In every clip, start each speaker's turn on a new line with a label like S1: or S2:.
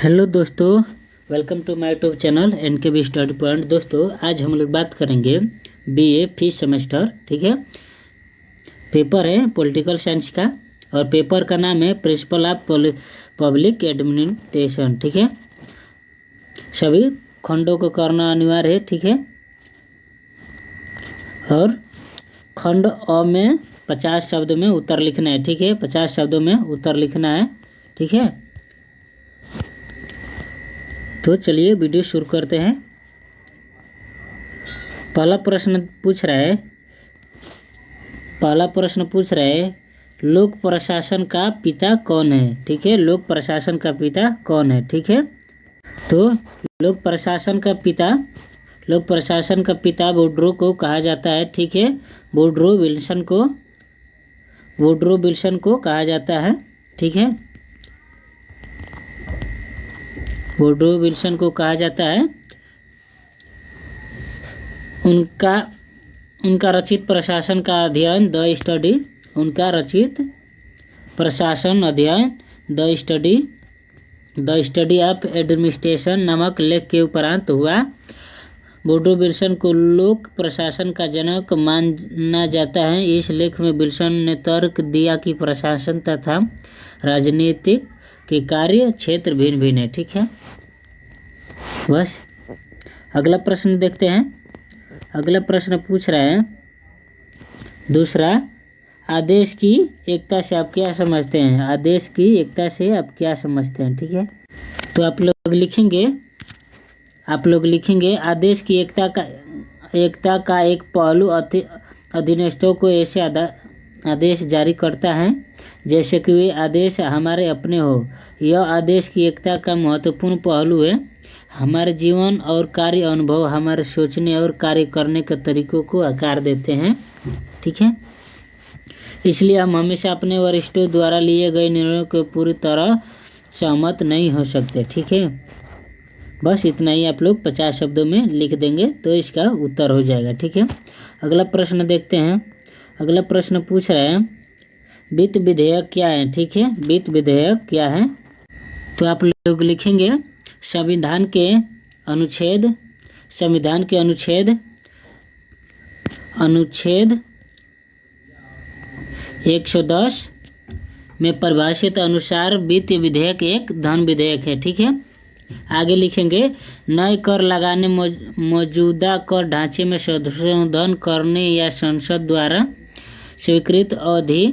S1: Hello दोस्तों, welcome to my YouTube channel NKB study point. दोस्तों आज हम लोग बात करेंगे बीए फिफ्थ सेमेस्टर। ठीक है, पेपर है पॉलिटिकल साइंस का और पेपर का नाम है प्रिंसिपल ऑफ पब्लिक एडमिनिस्ट्रेशन। ठीक है, सभी खंडों को करना अनिवार्य है। ठीक है, और खंड अ में 50 शब्द में उत्तर लिखना है। ठीक है, 50 शब्दों में उत्तर लिखना है। ठीक है, तो चलिए वीडियो शुरू करते हैं। पहला प्रश्न पूछ रहा है लोक प्रशासन का पिता कौन है। ठीक है, लोक प्रशासन का पिता कौन है। ठीक है, तो लोक प्रशासन का पिता वुड्रो को कहा जाता है। ठीक है, वुड्रो विल्सन को कहा जाता है। ठीक है, वुड्रो विल्सन को कहा जाता है। उनका रचित प्रशासन का अध्ययन द स्टडी ऑफ एडमिनिस्ट्रेशन नामक लेख के उपरांत हुआ। वुड्रो विल्सन को लोक प्रशासन का जनक माना जाता है। इस लेख में विल्सन ने तर्क दिया कि प्रशासन तथा राजनीतिक के कार्य क्षेत्र भिन्न भिन्न है। ठीक है, बस अगला प्रश्न देखते हैं। अगला प्रश्न पूछ रहा है दूसरा, आदेश की एकता से आप क्या समझते हैं। आदेश की एकता से आप क्या समझते हैं। ठीक है, तो आप लोग लिखेंगे आदेश की एकता का एक पहलू अधीनस्थों को ऐसे आदेश जारी करता है जैसे कि वे आदेश हमारे अपने हो। यह आदेश की एकता का महत्वपूर्ण पहलू है। हमारे जीवन और कार्य अनुभव हमारे सोचने और कार्य करने के तरीकों को आकार देते हैं। ठीक है, इसलिए हम हमेशा अपने वरिष्ठों द्वारा लिए गए निर्णयों को पूरी तरह सहमत नहीं हो सकते। ठीक है, बस इतना ही आप लोग 50 शब्दों में लिख देंगे तो इसका उत्तर हो जाएगा। ठीक है, अगला प्रश्न देखते हैं। अगला प्रश्न पूछ रहा है वित्त विधेयक क्या है। ठीक है, वित्त विधेयक क्या है, तो आप लोग लिखेंगे संविधान के अनुच्छेद 110 में परिभाषित अनुसार वित्त विधेयक एक धन विधेयक है। ठीक है, आगे लिखेंगे नए कर लगाने, मौजूदा कर ढांचे में संशोधन करने या संसद द्वारा स्वीकृत अवधि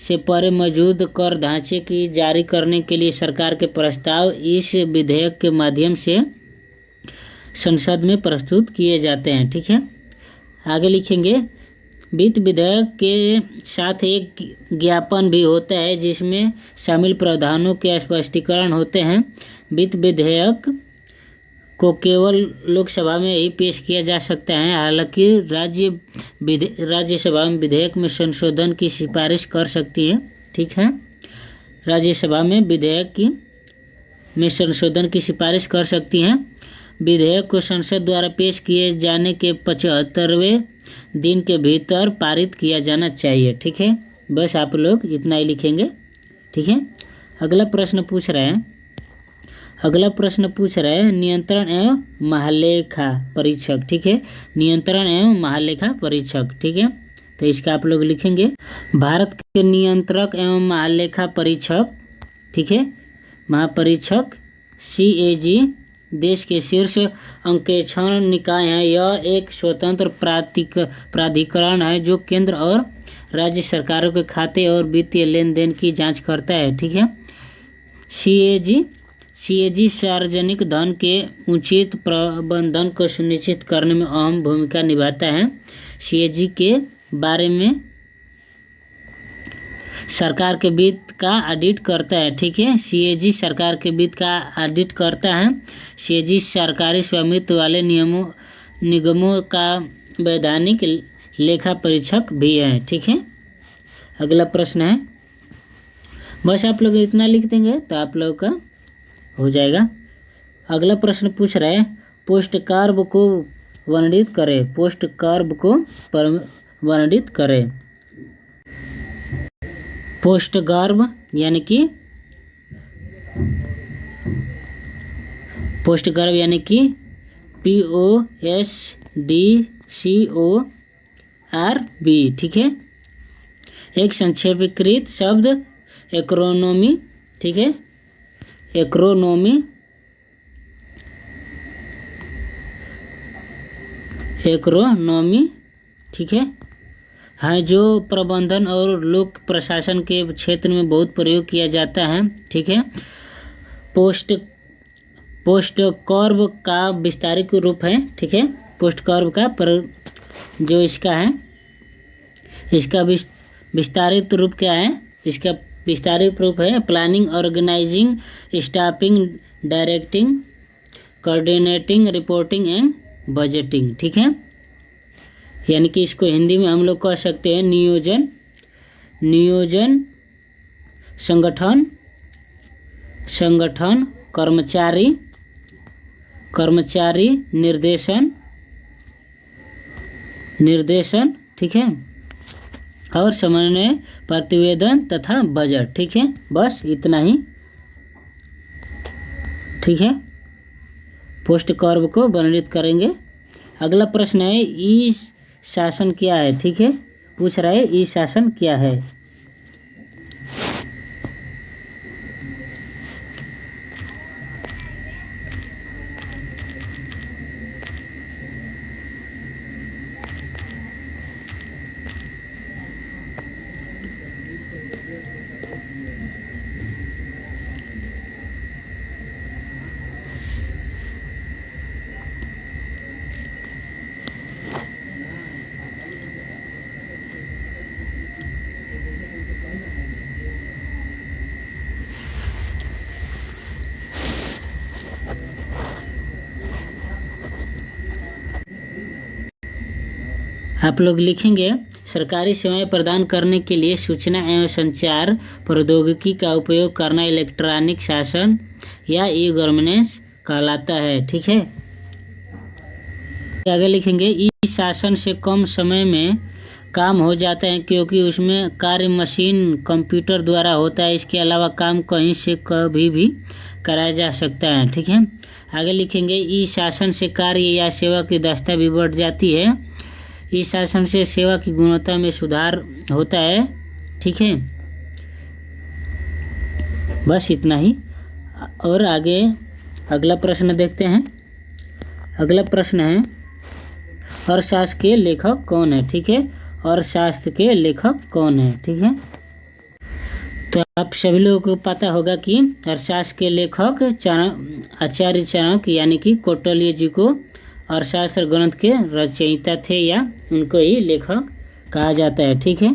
S1: से परे मौजूद कर ढांचे की जारी करने के लिए सरकार के प्रस्ताव इस विधेयक के माध्यम से संसद में प्रस्तुत किए जाते हैं। ठीक है, आगे लिखेंगे वित्त विधेयक के साथ एक ज्ञापन भी होता है जिसमें शामिल प्रावधानों के स्पष्टीकरण होते हैं। वित्त विधेयक को केवल लोकसभा में ही पेश किया जा सकता है, हालांकि राज्यसभा में विधेयक में संशोधन की सिफारिश कर सकती है। ठीक है, राज्यसभा में विधेयक में संशोधन की सिफारिश कर सकती हैं। विधेयक को संसद द्वारा पेश किए जाने के 75वें दिन के भीतर पारित किया जाना चाहिए। ठीक है, बस आप लोग इतना ही लिखेंगे। ठीक है, अगला प्रश्न पूछ रहा है नियंत्रण एवं महालेखा परीक्षक। ठीक है, नियंत्रण एवं महालेखा परीक्षक। ठीक है, तो इसका आप लोग लिखेंगे भारत के नियंत्रक एवं महालेखा परीक्षक। ठीक है, महापरीक्षक CAG देश के शीर्ष अंकेक्षण निकाय है। यह एक स्वतंत्र प्राधिकरण है जो केंद्र और राज्य सरकारों के खाते और वित्तीय लेन देन की जांच करता है। ठीक है, CAG सार्वजनिक धन के उचित प्रबंधन को सुनिश्चित करने में अहम भूमिका निभाता है। CAG के बारे में सरकार के वित्त का ऑडिट करता है। ठीक है, CAG सरकार के वित्त का ऑडिट करता है। CAG सरकारी स्वामित्व वाले निगमों का वैधानिक लेखा परीक्षक भी है। ठीक है, अगला प्रश्न है, बस आप लोग इतना लिख देंगे तो आप लोग का हो जाएगा। अगला प्रश्न पूछ रहा है पोस्ट कर्व को वर्णित करें। पोस्ट कर्व को वर्णित करें। पोस्ट गर्भ यानी कि पोस्ट कर्व यानी कि POSTCORB, ठीक है। एक संक्षेपीकृत शब्द एक्रोनोमी, ठीक है, एक्रोनोमी ठीक है, जो प्रबंधन और लोक प्रशासन के क्षेत्र में बहुत प्रयोग किया जाता है, ठीक है। पोस्ट कर्व का विस्तारित रूप है, ठीक है, पोस्ट कर्व का जो इसका है, इसका विस्तारित रूप क्या है, इसका विस्तारित रूप है planning, organising, staffing, directing, coordinating, reporting and budgeting, ठीक है। यानी कि इसको हिंदी में हम लोग कह सकते हैं नियोजन, संगठन, कर्मचारी, निर्देशन, ठीक है, और समन्वय, प्रतिवेदन तथा बजट, ठीक है। बस इतना ही, ठीक है, पोस्ट कर्व को वर्णित करेंगे। अगला प्रश्न है ई शासन क्या है, ठीक है, पूछ रहा है ई शासन क्या है। आप लोग लिखेंगे सरकारी सेवाएं प्रदान करने के लिए सूचना एवं संचार प्रौद्योगिकी का उपयोग करना इलेक्ट्रॉनिक शासन या ई गवर्नेंस कहलाता है, ठीक है। आगे लिखेंगे ई शासन से कम समय में काम हो जाता है क्योंकि उसमें कार्य मशीन कंप्यूटर द्वारा होता है। इसके अलावा काम कहीं से कभी भी कराया जा सकता है, ठीक है। आगे लिखेंगे ई शासन से कार्य या सेवा की दक्षता भी बढ़ जाती है। ई शासन से सेवा की गुणवत्ता में सुधार होता है, ठीक है। बस इतना ही। और आगे अगला प्रश्न देखते हैं। अगला प्रश्न है अर्थशास्त्र के लेखक कौन है, ठीक है। अर्थशास्त्र के लेखक कौन है, ठीक है। तो आप सभी लोगों को पता होगा कि अर्थशास्त्र के लेखक आचार्य चाणक्य यानी कि कौटिल्य जी को अर्थशास्त्र ग्रंथ के रचयिता थे या उनको ही लेखक कहा जाता है, ठीक है।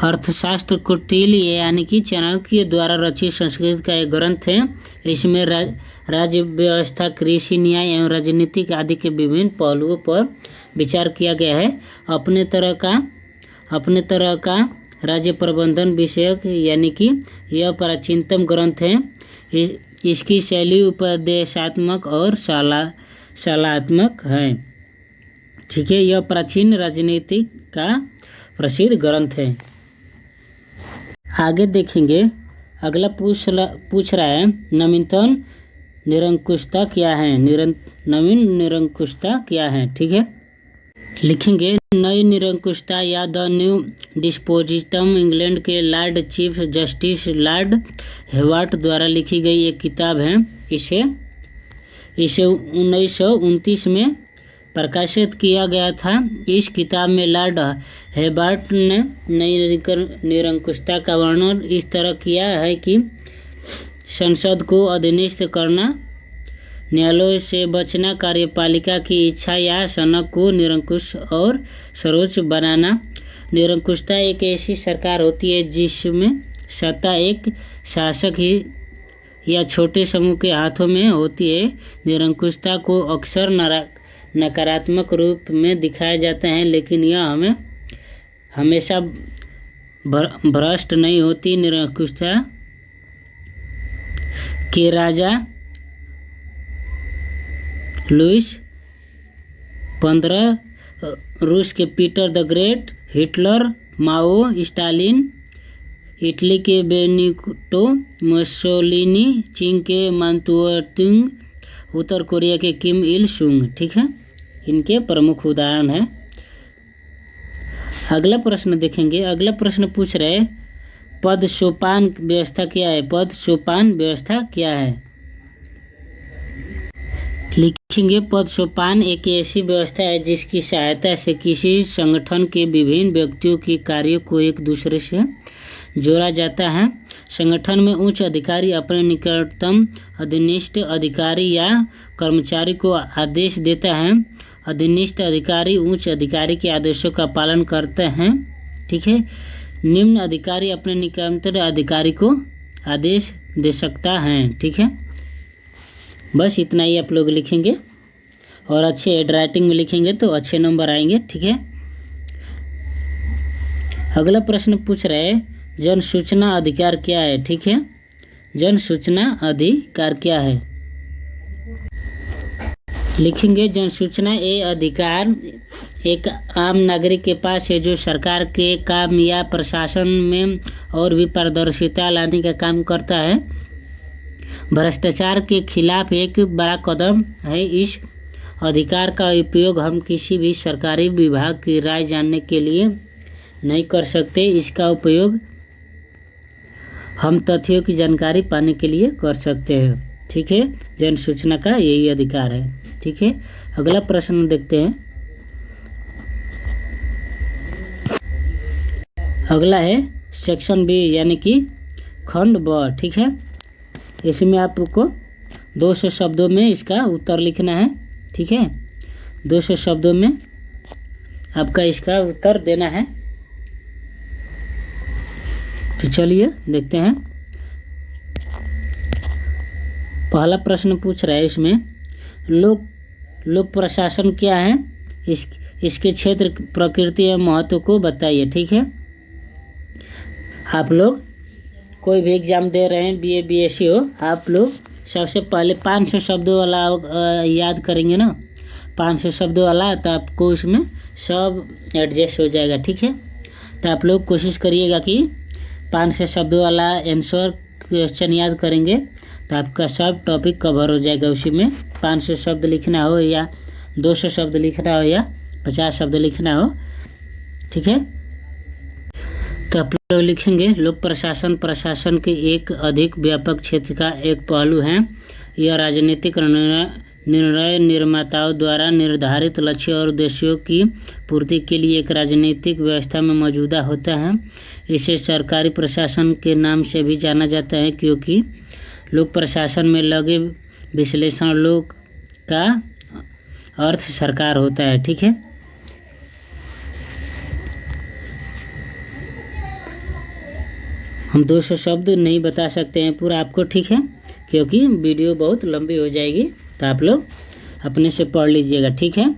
S1: अर्थशास्त्र कौटिल्य यानी कि चाणक्य द्वारा रचित संस्कृत का एक ग्रंथ है। इसमें राज्य व्यवस्था, कृषि, न्याय एवं राजनीतिक आदि के विभिन्न पहलुओं पर विचार किया गया है। अपने तरह का राज्य प्रबंधन विषयक यानी कि यह प्राचीनतम ग्रंथ है। इसकी शैली उपदेशात्मक और शालात्मक है, ठीक है। यह प्राचीन राजनीति का प्रसिद्ध ग्रंथ है। आगे देखेंगे। अगला पूछ रहा है नवीनतम निरंकुशता क्या है। नवीन निरंकुशता क्या है, ठीक है। लिखेंगे नई निरंकुशता या द न्यू डिस्पोजिटम इंग्लैंड के लॉर्ड चीफ जस्टिस लॉर्ड हेवार्ट द्वारा लिखी गई एक किताब है। इसे 1929 में प्रकाशित किया गया था। इस किताब में लॉर्ड हेबार्ट ने नई निरंकुशता का वर्णन इस तरह किया है कि संसद को अधीनस्थ करना, न्यायालयों से बचना, कार्यपालिका की इच्छा या सनक को निरंकुश और सर्वोच्च बनाना। निरंकुशता एक ऐसी सरकार होती है जिसमें सत्ता एक शासक ही या छोटे समूह के हाथों में होती है। निरंकुशता को अक्सर नकारात्मक रूप में दिखाया जाता है, लेकिन यह हमें हमेशा भ्रष्ट नहीं होती। निरंकुशता के राजा लुईस 15, रूस के Peter the great, Hitler, Mao, Stalin, Italy के बेनिटो मुसोलिनी, चीन के मांतुओ, उत्तर कोरिया के किम इल सुंग। ठीक है, इनके प्रमुख उदाहरण हैं। अगला प्रश्न देखेंगे। अगला प्रश्न पूछ रहे पद सोपान व्यवस्था क्या है। पद सोपान व्यवस्था क्या है, लिखेंगे। पद सोपान एक ऐसी व्यवस्था है जिसकी सहायता से किसी संगठन के विभिन्न व्यक्तियों के कार्यों को एक दूसरे से जोड़ा जाता है। संगठन में उच्च अधिकारी अपने निकटतम अधीनस्थ अधिकारी या कर्मचारी को आदेश देता है। अधीनस्थ अधिकारी उच्च अधिकारी के आदेशों का पालन करते हैं। ठीक है, निम्न अधिकारी अपने निकटतम अधिकारी को आदेश दे सकता है। ठीक है, बस इतना ही आप लोग लिखेंगे और अच्छे हेड राइटिंग में लिखेंगे तो अच्छे नंबर आएंगे। ठीक है, अगला प्रश्न पूछ रहे हैं जन सूचना अधिकार क्या है। ठीक है, जन सूचना अधिकार क्या है, लिखेंगे। जन सूचना ये अधिकार एक आम नागरिक के पास है जो सरकार के काम या प्रशासन में और भी पारदर्शिता लाने का काम करता है। भ्रष्टाचार के खिलाफ एक बड़ा कदम है। इस अधिकार का उपयोग हम किसी भी सरकारी विभाग की राय जानने के लिए नहीं कर सकते। इसका उपयोग हम तथ्यों की जानकारी पाने के लिए कर सकते हैं। ठीक है, जन सूचना का यही अधिकार है। ठीक है, अगला प्रश्न देखते हैं। अगला है सेक्शन बी यानी कि खंड ब। ठीक है, इसमें आपको 200 शब्दों में इसका उत्तर लिखना है। ठीक है, 200 शब्दों में आपका इसका उत्तर देना है। तो चलिए देखते हैं। पहला प्रश्न पूछ रहा है इसमें लोक प्रशासन क्या है, इसके क्षेत्र, प्रकृति एवं महत्व को बताइए। ठीक है, आप लोग कोई भी एग्जाम दे रहे हैं, बीए बीएससी हो, आप लोग सबसे पहले 500 शब्दों वाला याद करेंगे ना, 500 शब्दों वाला, तो आपको उसमें सब एडजस्ट हो जाएगा। ठीक है, तो आप लोग कोशिश करिएगा कि 500 शब्दों वाला आंसर क्वेश्चन याद करेंगे तो आपका सब टॉपिक कवर हो जाएगा। उसी में 500 शब्द लिखना हो या 200 शब्द लिखना हो या 50 शब्द लिखना हो। ठीक है, तो आप लोग लिखेंगे लोक प्रशासन प्रशासन के एक अधिक व्यापक क्षेत्र का एक पहलू है। यह राजनीतिक निर्णय निर्माताओं द्वारा निर्धारित लक्ष्य और उद्देश्यों की पूर्ति के लिए एक राजनीतिक व्यवस्था में मौजूदा होता है। इसे सरकारी प्रशासन के नाम से भी जाना जाता है क्योंकि लोक प्रशासन में लगे विश्लेषण लोक का अर्थ सरकार होता है। ठीक है, हम 200 शब्द नहीं बता सकते हैं पूरा आपको। ठीक है, क्योंकि वीडियो बहुत लंबी हो जाएगी, तो आप लोग अपने से पढ़ लीजिएगा। ठीक है,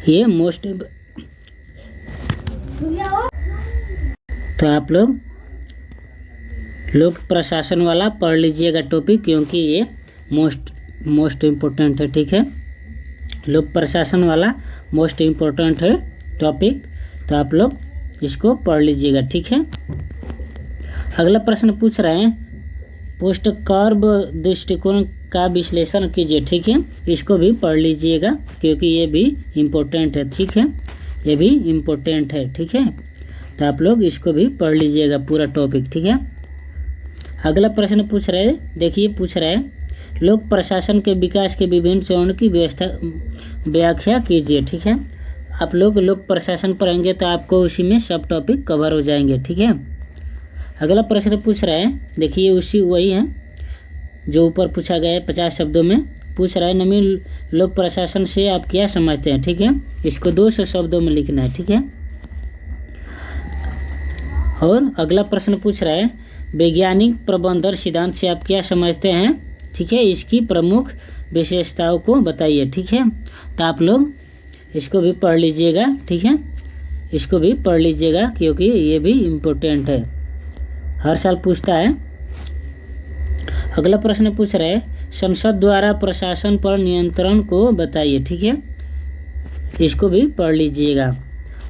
S1: ये मोस्ट, तो आप लोग लोक प्रशासन वाला पढ़ लीजिएगा टॉपिक, क्योंकि ये मोस्ट इम्पोर्टेंट है। ठीक है, लोक प्रशासन वाला मोस्ट इम्पोर्टेंट है टॉपिक, तो आप लोग इसको पढ़ लीजिएगा। ठीक है, अगला प्रश्न पूछ रहे हैं पोस्ट कर्व दृष्टिकोण का विश्लेषण कीजिए। ठीक है, इसको भी पढ़ लीजिएगा क्योंकि ये भी इम्पोर्टेंट है। ठीक है, ये भी इम्पोर्टेंट है। ठीक है, तो आप लोग इसको भी पढ़ लीजिएगा पूरा टॉपिक। ठीक है, अगला प्रश्न पूछ रहे हैं, देखिए पूछ रहे हैं लोक प्रशासन के विकास के विभिन्न चरणों की व्याख्या कीजिए। ठीक है, आप लोग लोक प्रशासन पढ़ेंगे तो आपको उसी में सब टॉपिक कवर हो जाएंगे। ठीक है, अगला प्रश्न पूछ रहा है, देखिए उसी वही है जो ऊपर पूछा गया है। 50 शब्दों में पूछ रहा है नवीन लोक प्रशासन से आप क्या समझते हैं। ठीक है, इसको 200 शब्दों में लिखना है। ठीक है, और अगला प्रश्न पूछ रहा है वैज्ञानिक प्रबंधन सिद्धांत से आप क्या समझते हैं। ठीक है, इसकी प्रमुख विशेषताओं को बताइए। ठीक है, तो आप लोग इसको भी पढ़ लीजिएगा। ठीक है, इसको भी पढ़ लीजिएगा क्योंकि ये भी इम्पोर्टेंट है, हर साल पूछता है। अगला प्रश्न पूछ रहा है संसद द्वारा प्रशासन पर नियंत्रण को बताइए। ठीक है, इसको भी पढ़ लीजिएगा।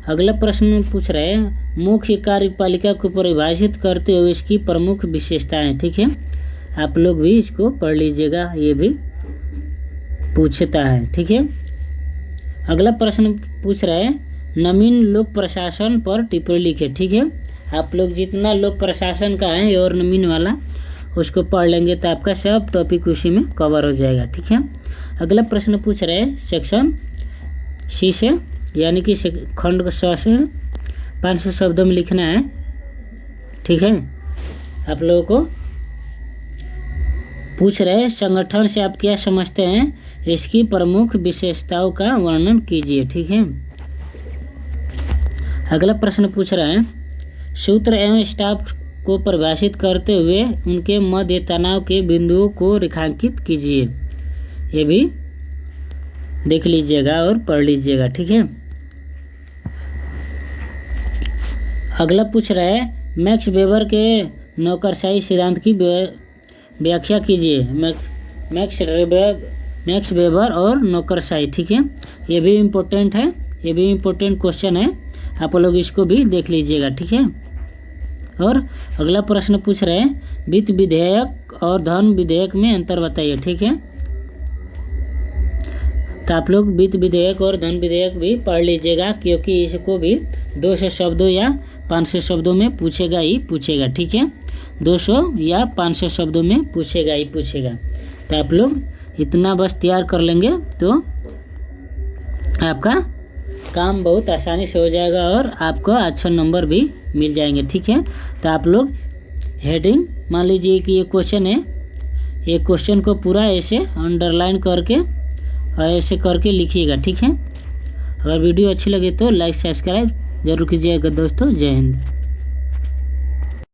S1: अगला प्रश्न पूछ रहे हैं मुख्य कार्यपालिका को परिभाषित करते हुए इसकी प्रमुख विशेषताएं। ठीक है, आप लोग भी इसको पढ़ लीजिएगा, ये भी पूछता है। ठीक है, अगला प्रश्न पूछ रहा है नवीन लोक प्रशासन पर टिप्पणी लिखे। ठीक है, आप लोग जितना लोक प्रशासन का है और नवीन वाला उसको पढ़ लेंगे तो आपका सब टॉपिक उसी में कवर हो जाएगा। ठीक है, अगला प्रश्न पूछ रहे हैं सेक्शन सी से, यानी कि खंड 100 से 500 शब्दों में लिखना है। ठीक है, आप लोगों को पूछ रहे हैं संगठन से आप क्या समझते हैं, इसकी प्रमुख विशेषताओं का वर्णन कीजिए। ठीक है, अगला प्रश्न पूछ रहा है सूत्र एवं स्टाफ को परिभाषित करते हुए उनके मध्य तनाव के बिंदुओं को रेखांकित कीजिए। ये भी देख लीजिएगा और पढ़ लीजिएगा। ठीक है, अगला पूछ रहा है मैक्स वेबर के नौकरशाही सिद्धांत की व्याख्या कीजिए। मैक्स वेबर और नौकरशाही। ठीक है, ये भी इम्पोर्टेंट है, ये भी इम्पोर्टेंट क्वेश्चन है, आप लोग इसको भी देख लीजिएगा। ठीक है, और अगला प्रश्न पूछ रहे हैं वित्त विधेयक और धन विधेयक में अंतर बताइए। ठीक है, तो आप लोग वित्त विधेयक और धन विधेयक भी पढ़ लीजिएगा, क्योंकि इसको भी 200 शब्दों या 500 शब्दों में पूछेगा ही पूछेगा। ठीक है, 200 या 500 शब्दों में पूछेगा ही पूछेगा। तो आप लोग इतना बस तैयार कर लेंगे तो आपका काम बहुत आसानी से हो जाएगा और आपको अच्छा नंबर भी मिल जाएंगे। ठीक है, तो आप लोग हेडिंग मान लीजिए कि ये क्वेश्चन है, ये क्वेश्चन को पूरा ऐसे अंडरलाइन करके और ऐसे करके लिखिएगा। ठीक है, अगर वीडियो अच्छी लगे तो लाइक सब्सक्राइब जरूर कीजिएगा दोस्तों। जय हिंद।